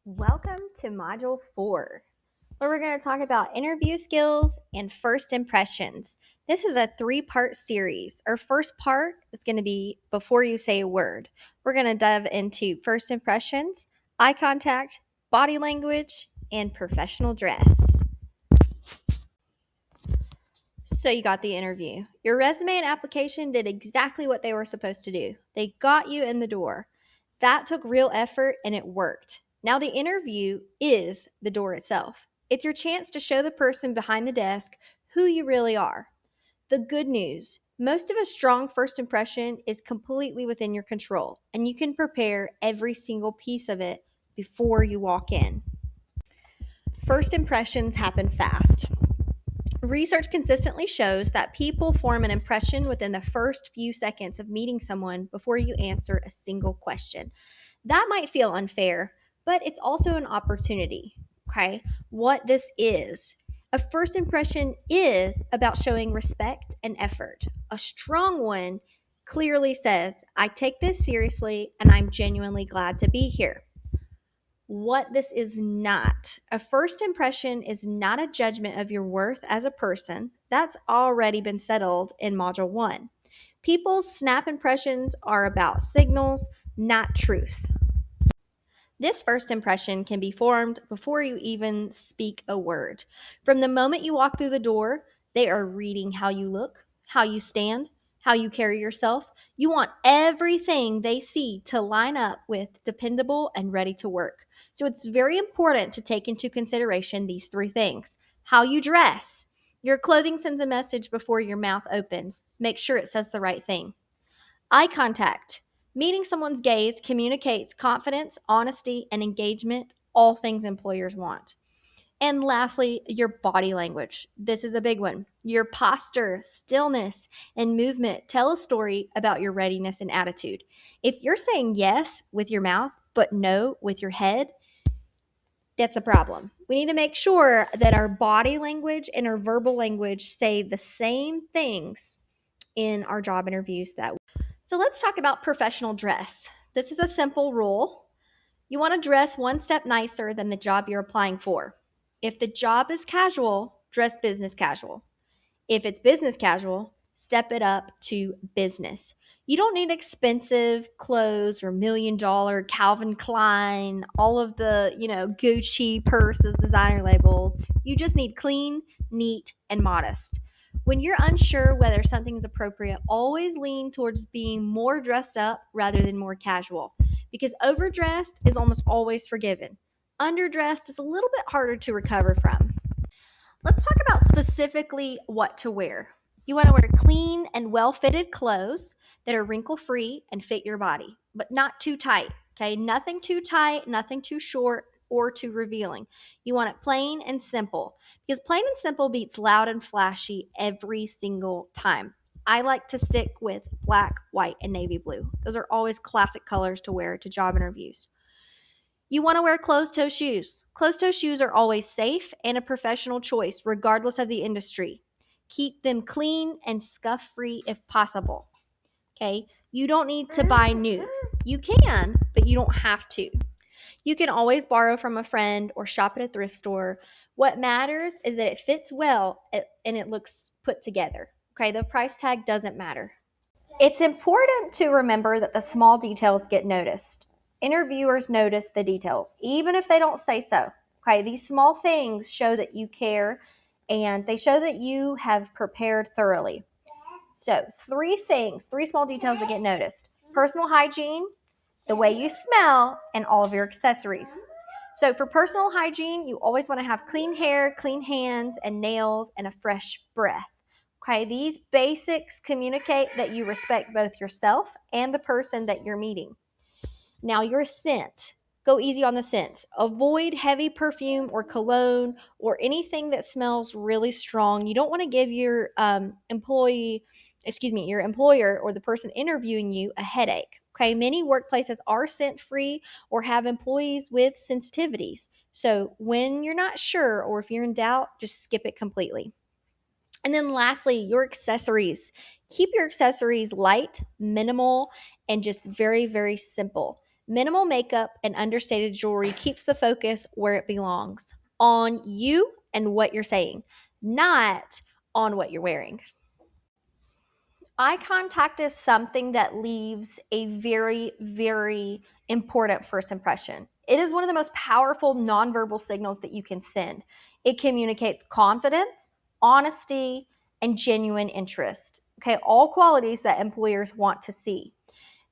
Welcome to Module 4, where we're going to talk about interview skills and first impressions. This is a 3-part series. Our first part is going to be before you say a word. We're going to dive into first impressions, eye contact, body language, and professional dress. So you got the interview. Your resume and application did exactly what they were supposed to do. They got you in the door. That took real effort and it worked. Now the interview is the door itself. It's your chance to show the person behind the desk who you really are. The good news, most of a strong first impression is completely within your control, and you can prepare every single piece of it before you walk in. First impressions happen fast. Research consistently shows that people form an impression within the first few seconds of meeting someone before you answer a single question. That might feel unfair, but it's also an opportunity. Okay, what this is. A first impression is about showing respect and effort. A strong one clearly says, I take this seriously and I'm genuinely glad to be here. What this is not. A first impression is not a judgment of your worth as a person. That's already been settled in Module 1. People's snap impressions are about signals, not truth. This first impression can be formed before you even speak a word. From the moment you walk through the door, they are reading how you look, how you stand, how you carry yourself. You want everything they see to line up with dependable and ready to work. So it's very important to take into consideration these 3 things. How you dress. Your clothing sends a message before your mouth opens. Make sure it says the right thing. Eye contact. Meeting someone's gaze communicates confidence, honesty, and engagement, all things employers want. And lastly, your body language. This is a big one. Your posture, stillness, and movement tell a story about your readiness and attitude. If you're saying yes with your mouth, but no with your head, that's a problem. We need to make sure that our body language and our verbal language say the same things in our job interviews that. So let's talk about professional dress. This is a simple rule. You want to dress one step nicer than the job you're applying for. If the job is casual, dress business casual. If it's business casual, step it up to business. You don't need expensive clothes or $1,000,000 Calvin Klein, all of the, Gucci purses, designer labels. You just need clean, neat, and modest. When you're unsure whether something is appropriate, always lean towards being more dressed up rather than more casual, because overdressed is almost always forgiven. Underdressed is a little bit harder to recover from. Let's talk about specifically what to wear. You want to wear clean and well-fitted clothes that are wrinkle-free and fit your body, but not too tight, okay? Nothing too tight, nothing too short or too revealing. You want it plain and simple, because plain and simple beats loud and flashy every single time. I like to stick with black, white, and navy blue. Those are always classic colors to wear to job interviews. You want to wear closed-toe shoes. Closed-toe shoes are always safe and a professional choice, regardless of the industry. Keep them clean and scuff-free if possible. Okay? You don't need to buy new. You can, but you don't have to. You can always borrow from a friend or shop at a thrift store. What matters is that it fits well and it looks put together. Okay? The price tag doesn't matter. It's important to remember that the small details get noticed. Interviewers notice the details, even if they don't say so. Okay, these small things show that you care and they show that you have prepared thoroughly. So, 3 small details that get noticed: personal hygiene, the way you smell, and all of your accessories. So, for personal hygiene, you always want to have clean hair, clean hands, and nails, and a fresh breath. Okay, these basics communicate that you respect both yourself and the person that you're meeting. Now, your scent. Go easy on the scent. Avoid heavy perfume or cologne or anything that smells really strong. You don't want to give your your employer or the person interviewing you a headache. Okay, many workplaces are scent free or have employees with sensitivities. So, when you're not sure or if you're in doubt, just skip it completely. And then lastly, your accessories. Keep your accessories light, minimal, and just very, very simple. Minimal makeup and understated jewelry keeps the focus where it belongs, on you and what you're saying, not on what you're wearing. Eye contact is something that leaves a very, very important first impression. It is one of the most powerful nonverbal signals that you can send. It communicates confidence, honesty, and genuine interest. Okay, all qualities that employers want to see.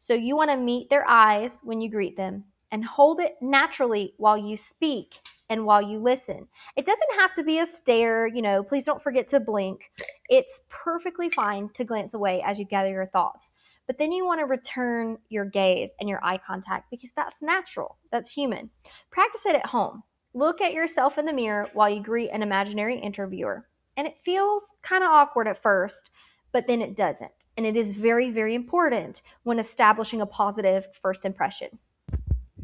So you want to meet their eyes when you greet them and hold it naturally while you speak and while you listen. It doesn't have to be a stare, please don't forget to blink. It's perfectly fine to glance away as you gather your thoughts. But then you want to return your gaze and your eye contact because that's natural, that's human. Practice it at home. Look at yourself in the mirror while you greet an imaginary interviewer. And it feels kind of awkward at first, but then it doesn't. And it is very, very important when establishing a positive first impression.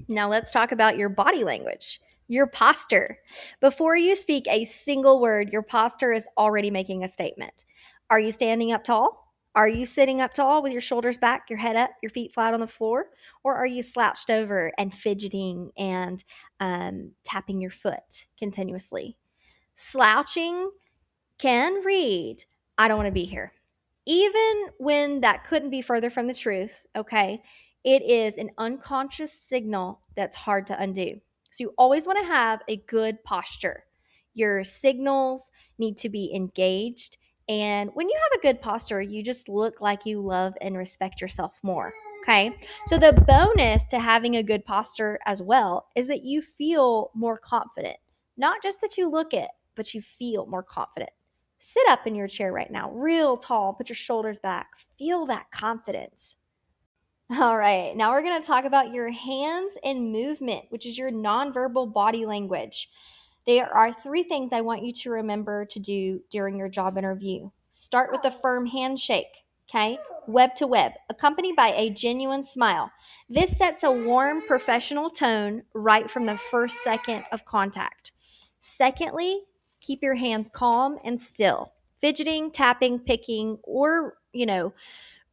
Now, let's talk about your body language, your posture. Before you speak a single word, your posture is already making a statement. Are you standing up tall? Are you sitting up tall with your shoulders back, your head up, your feet flat on the floor? Or are you slouched over and fidgeting and tapping your foot continuously? Slouching can read, I don't want to be here. Even when that couldn't be further from the truth, okay, it is an unconscious signal that's hard to undo. So you always want to have a good posture. Your signals need to be engaged. And when you have a good posture, you just look like you love and respect yourself more. Okay. So the bonus to having a good posture as well is that you feel more confident. Not just that you look it, but you feel more confident. Sit up in your chair right now, real tall. Put your shoulders back. Feel that confidence. All right, now we're going to talk about your hands and movement, which is your nonverbal body language. There are three things I want you to remember to do during your job interview. Start with a firm handshake, okay? Web to web, accompanied by a genuine smile. This sets a warm, professional tone right from the first second of contact. Secondly, keep your hands calm and still. Fidgeting, tapping, picking, or,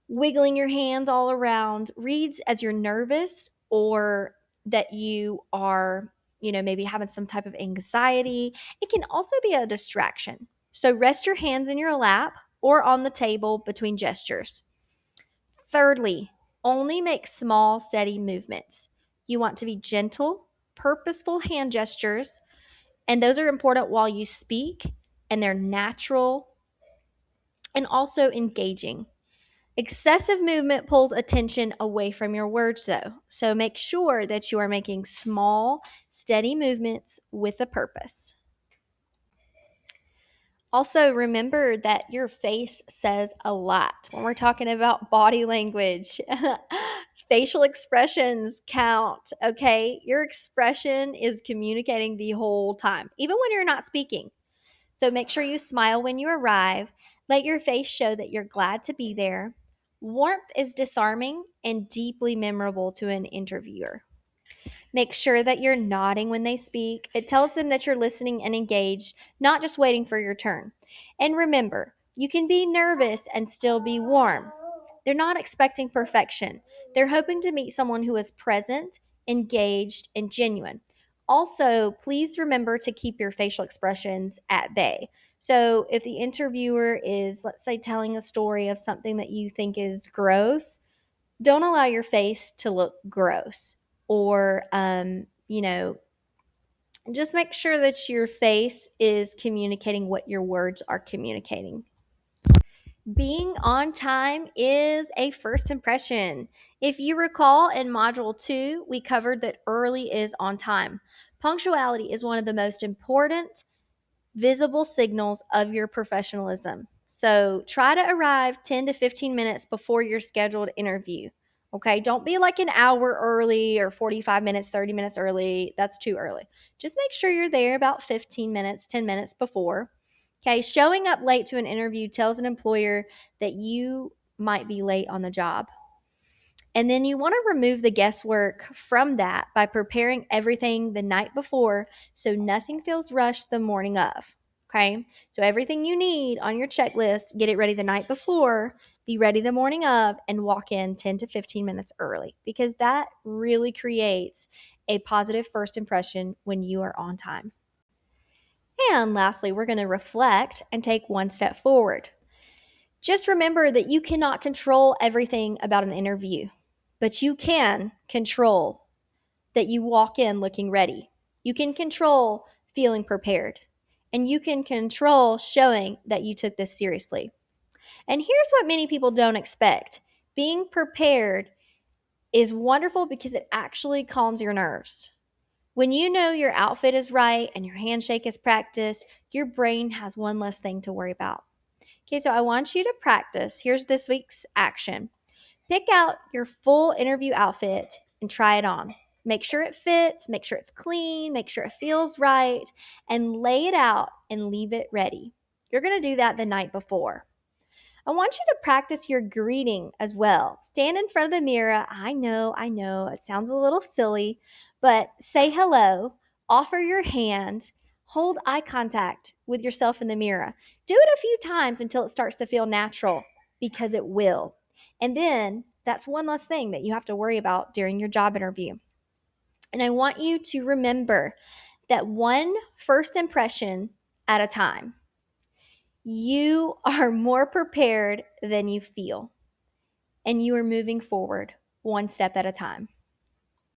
wiggling your hands all around reads as you're nervous or that you are, maybe having some type of anxiety. It can also be a distraction. So rest your hands in your lap or on the table between gestures. Thirdly, only make small, steady movements. You want to be gentle, purposeful hand gestures, and those are important while you speak, and they're natural and also engaging. Excessive movement pulls attention away from your words, though. So make sure that you are making small, steady movements with a purpose. Also, remember that your face says a lot when we're talking about body language. Facial expressions count, okay? Your expression is communicating the whole time, even when you're not speaking. So make sure you smile when you arrive. Let your face show that you're glad to be there. Warmth is disarming and deeply memorable to an interviewer. Make sure that you're nodding when they speak. It tells them that you're listening and engaged, not just waiting for your turn. And remember, you can be nervous and still be warm. They're not expecting perfection. They're hoping to meet someone who is present, engaged, and genuine. Also, please remember to keep your facial expressions at bay. So, if the interviewer is, let's say, telling a story of something that you think is gross, don't allow your face to look gross or just make sure that your face is communicating what your words are communicating. Being on time is a first impression. If you recall in module 2, we covered that early is on time. Punctuality is one of the most important visible signals of your professionalism. So try to arrive 10 to 15 minutes before your scheduled interview. Okay, don't be like an hour early or 45 minutes, 30 minutes early. That's too early. Just make sure you're there about 15 minutes, 10 minutes before. Okay, showing up late to an interview tells an employer that you might be late on the job. And then you want to remove the guesswork from that by preparing everything the night before so nothing feels rushed the morning of. Okay, so everything you need on your checklist, get it ready the night before Be ready the morning of and walk in 10 to 15 minutes early because that really creates a positive first impression when you are on time. And lastly, we're going to reflect and take one step forward. Just remember that you cannot control everything about an interview, but you can control that you walk in looking ready. You can control feeling prepared, and you can control showing that you took this seriously. And here's what many people don't expect: being prepared is wonderful because it actually calms your nerves. When you know your outfit is right and your handshake is practiced, your brain has one less thing to worry about. Okay, so I want you to practice. Here's this week's action. Pick out your full interview outfit and try it on. Make sure it fits, make sure it's clean, make sure it feels right, and lay it out and leave it ready. You're going to do that the night before. I want you to practice your greeting as well. Stand in front of the mirror. I know, it sounds a little silly, but say hello, offer your hand, hold eye contact with yourself in the mirror. Do it a few times until it starts to feel natural, because it will. And then that's one less thing that you have to worry about during your job interview. And I want you to remember that one first impression at a time. You are more prepared than you feel, and you are moving forward one step at a time.